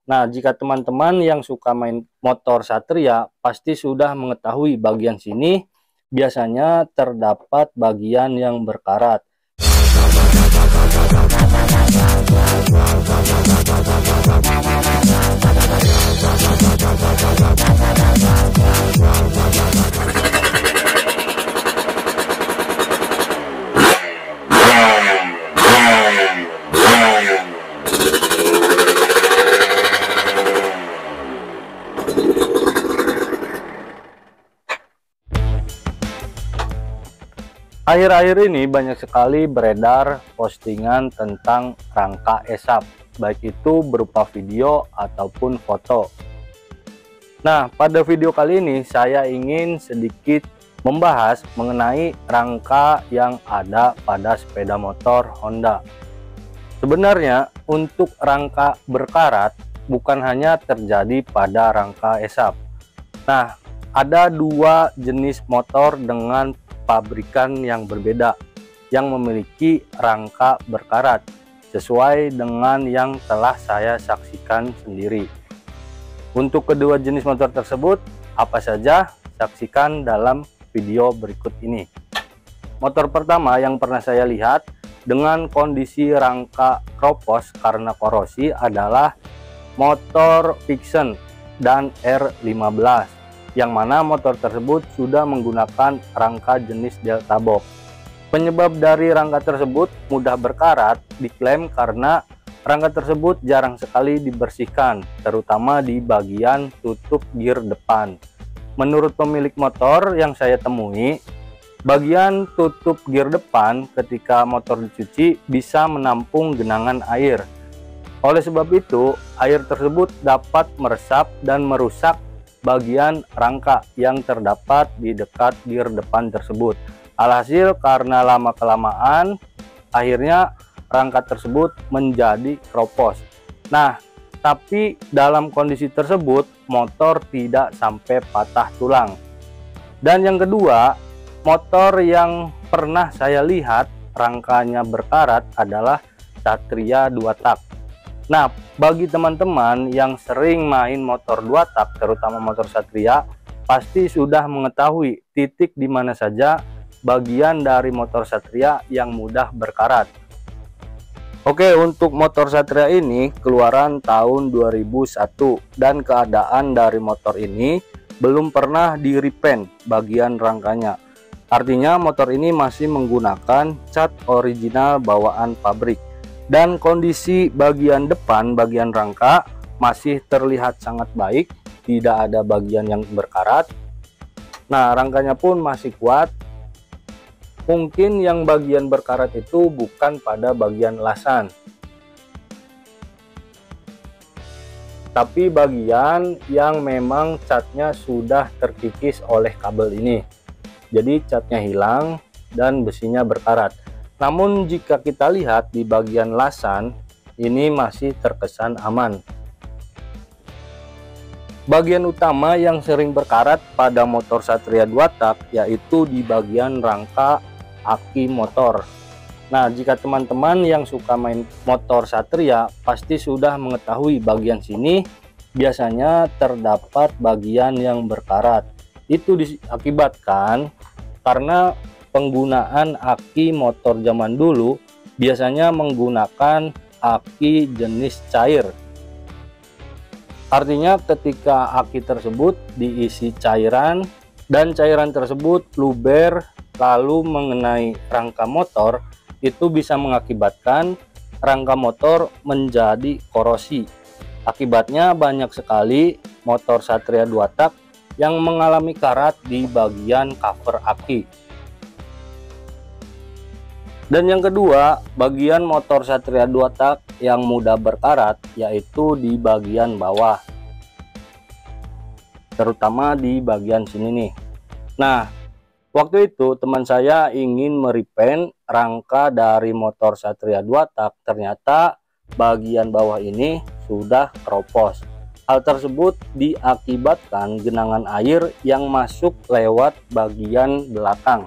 Nah, jika teman-teman yang suka main motor Satria pasti sudah mengetahui bagian sini biasanya terdapat bagian yang berkarat. Akhir-akhir ini banyak sekali beredar postingan tentang rangka ESAP, baik itu berupa video ataupun foto. Nah, pada video kali ini saya ingin sedikit membahas mengenai rangka yang ada pada sepeda motor Honda. Sebenarnya untuk rangka berkarat bukan hanya terjadi pada rangka ESAP. Nah, ada dua jenis motor dengan pabrikan yang berbeda yang memiliki rangka berkarat sesuai dengan yang telah saya saksikan sendiri. Untuk kedua jenis motor tersebut apa saja, saksikan dalam video berikut ini. Motor pertama yang pernah saya lihat dengan kondisi rangka kropos karena korosi adalah motor Vixen dan R15, yang mana motor tersebut sudah menggunakan rangka jenis Delta Box. Penyebab dari rangka tersebut mudah berkarat diklaim karena rangka tersebut jarang sekali dibersihkan, terutama di bagian tutup gear depan. Menurut pemilik motor yang saya temui, bagian tutup gear depan ketika motor dicuci bisa menampung genangan air. Oleh sebab itu, air tersebut dapat meresap dan merusak bagian rangka yang terdapat di dekat gear depan tersebut. Alhasil karena lama-kelamaan akhirnya rangka tersebut menjadi kropos. Nah, tapi dalam kondisi tersebut motor tidak sampai patah tulang. Dan yang kedua, motor yang pernah saya lihat rangkanya berkarat adalah Satria 2 tak. Nah, bagi teman-teman yang sering main motor 2 tak, terutama motor Satria, pasti sudah mengetahui titik di mana saja bagian dari motor Satria yang mudah berkarat. Oke, untuk motor Satria ini keluaran tahun 2001 dan keadaan dari motor ini belum pernah di-repaint bagian rangkanya. Artinya motor ini masih menggunakan cat original bawaan pabrik. Dan kondisi bagian depan, bagian rangka masih terlihat sangat baik, tidak ada bagian yang berkarat. Nah, rangkanya pun masih kuat. Mungkin yang bagian berkarat itu bukan pada bagian lasan, tapi bagian yang memang catnya sudah terkikis oleh kabel ini. Jadi catnya hilang dan besinya berkarat. Namun jika kita lihat di bagian lasan, ini masih terkesan aman. Bagian utama yang sering berkarat pada motor Satria 2 tak yaitu di bagian rangka aki motor. Nah, jika teman-teman yang suka main motor Satria pasti sudah mengetahui bagian sini biasanya terdapat bagian yang berkarat. Itu diakibatkan karena penggunaan aki motor zaman dulu biasanya menggunakan aki jenis cair. Artinya ketika aki tersebut diisi cairan dan cairan tersebut luber lalu mengenai rangka motor, itu bisa mengakibatkan rangka motor menjadi korosi. Akibatnya banyak sekali motor Satria 2 tak yang mengalami karat di bagian cover aki. Dan yang kedua, bagian motor Satria 2 tak yang mudah berkarat yaitu di bagian bawah, terutama di bagian sini nih. Nah, waktu itu teman saya ingin merepaint rangka dari motor Satria 2 tak, ternyata bagian bawah ini sudah kropos. Hal tersebut diakibatkan genangan air yang masuk lewat bagian belakang.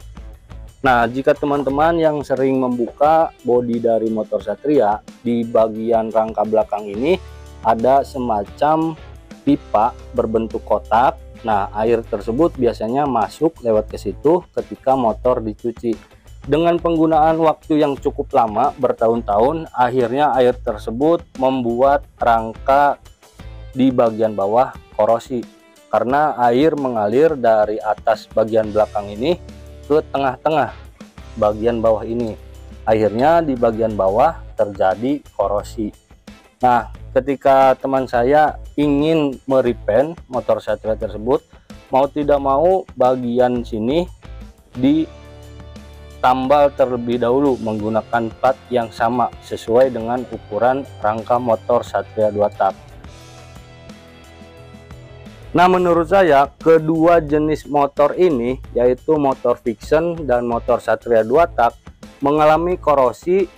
Nah, jika teman-teman yang sering membuka bodi dari motor Satria, di bagian rangka belakang ini ada semacam pipa berbentuk kotak. Nah, air tersebut biasanya masuk lewat ke situ ketika motor dicuci. Dengan penggunaan waktu yang cukup lama, bertahun-tahun, akhirnya air tersebut membuat rangka di bagian bawah korosi. Karena air mengalir dari atas bagian belakang ini ke tengah-tengah bagian bawah ini. Akhirnya di bagian bawah terjadi korosi. Nah, ketika teman saya ingin merepaint motor Satria tersebut, mau tidak mau bagian sini ditambal terlebih dahulu menggunakan plat yang sama sesuai dengan ukuran rangka motor Satria 2 tak. Nah, menurut saya kedua jenis motor ini, yaitu motor Vixen dan motor Satria 2 tak, mengalami korosi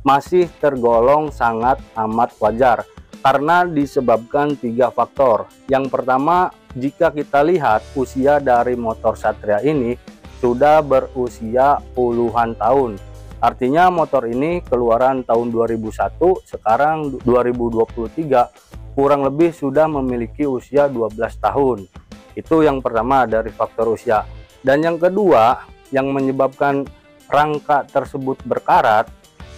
masih tergolong sangat amat wajar karena disebabkan 3 faktor. Yang pertama, jika kita lihat usia dari motor Satria ini sudah berusia puluhan tahun. Artinya motor ini keluaran tahun 2001, sekarang 2023, kurang lebih sudah memiliki usia 12 tahun. Itu yang pertama dari faktor usia. Dan yang kedua yang menyebabkan rangka tersebut berkarat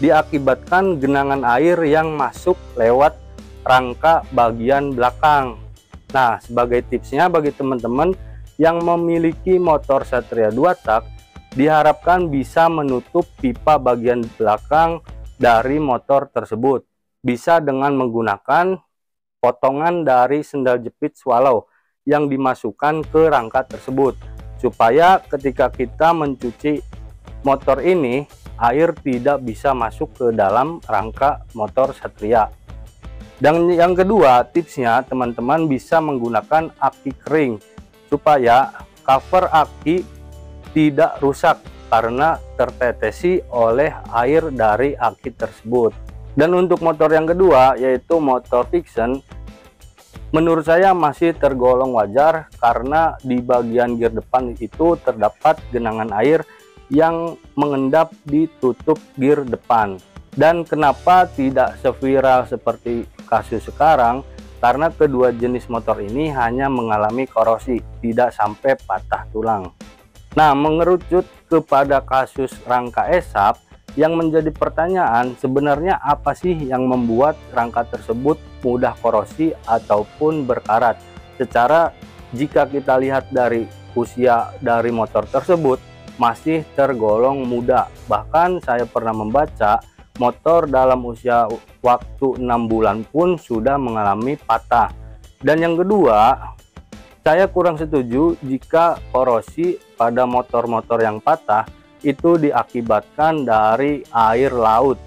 diakibatkan genangan air yang masuk lewat rangka bagian belakang. Nah, sebagai tipsnya bagi teman-teman yang memiliki motor Satria 2 tak, diharapkan bisa menutup pipa bagian belakang dari motor tersebut. Bisa dengan menggunakan potongan dari sendal jepit swallow yang dimasukkan ke rangka tersebut, supaya ketika kita mencuci motor ini, air tidak bisa masuk ke dalam rangka motor Satria. Dan yang kedua tipsnya, teman-teman bisa menggunakan aki kering supaya cover aki tidak rusak karena tertetesi oleh air dari aki tersebut. Dan untuk motor yang kedua, yaitu motor Vixen, menurut saya masih tergolong wajar karena di bagian gear depan itu terdapat genangan air yang mengendap di tutup gear depan. Dan kenapa tidak seviral seperti kasus sekarang? Karena kedua jenis motor ini hanya mengalami korosi, tidak sampai patah tulang. Nah, mengerucut kepada kasus rangka esap, yang menjadi pertanyaan sebenarnya apa sih yang membuat rangka tersebut mudah korosi ataupun berkarat. Secara jika kita lihat dari usia dari motor tersebut masih tergolong muda. Bahkan saya pernah membaca motor dalam usia waktu 6 bulan pun sudah mengalami patah. Dan yang kedua, saya kurang setuju jika korosi pada motor-motor yang patah itu diakibatkan dari air laut.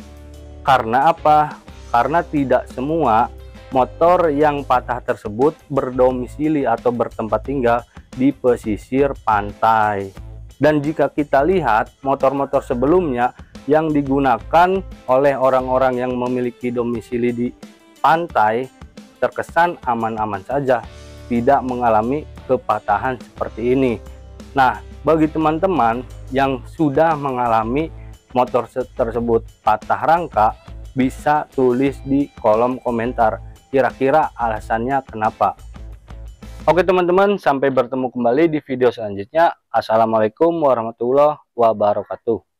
Karena apa? Karena tidak semua motor yang patah tersebut berdomisili atau bertempat tinggal di pesisir pantai. Dan jika kita lihat motor-motor sebelumnya yang digunakan oleh orang-orang yang memiliki domisili di pantai, terkesan aman-aman saja, tidak mengalami kepatahan seperti ini. Nah, bagi teman-teman yang sudah mengalami motor tersebut patah rangka, bisa tulis di kolom komentar kira-kira alasannya kenapa. Oke teman-teman, sampai bertemu kembali di video selanjutnya. Assalamualaikum warahmatullahi wabarakatuh.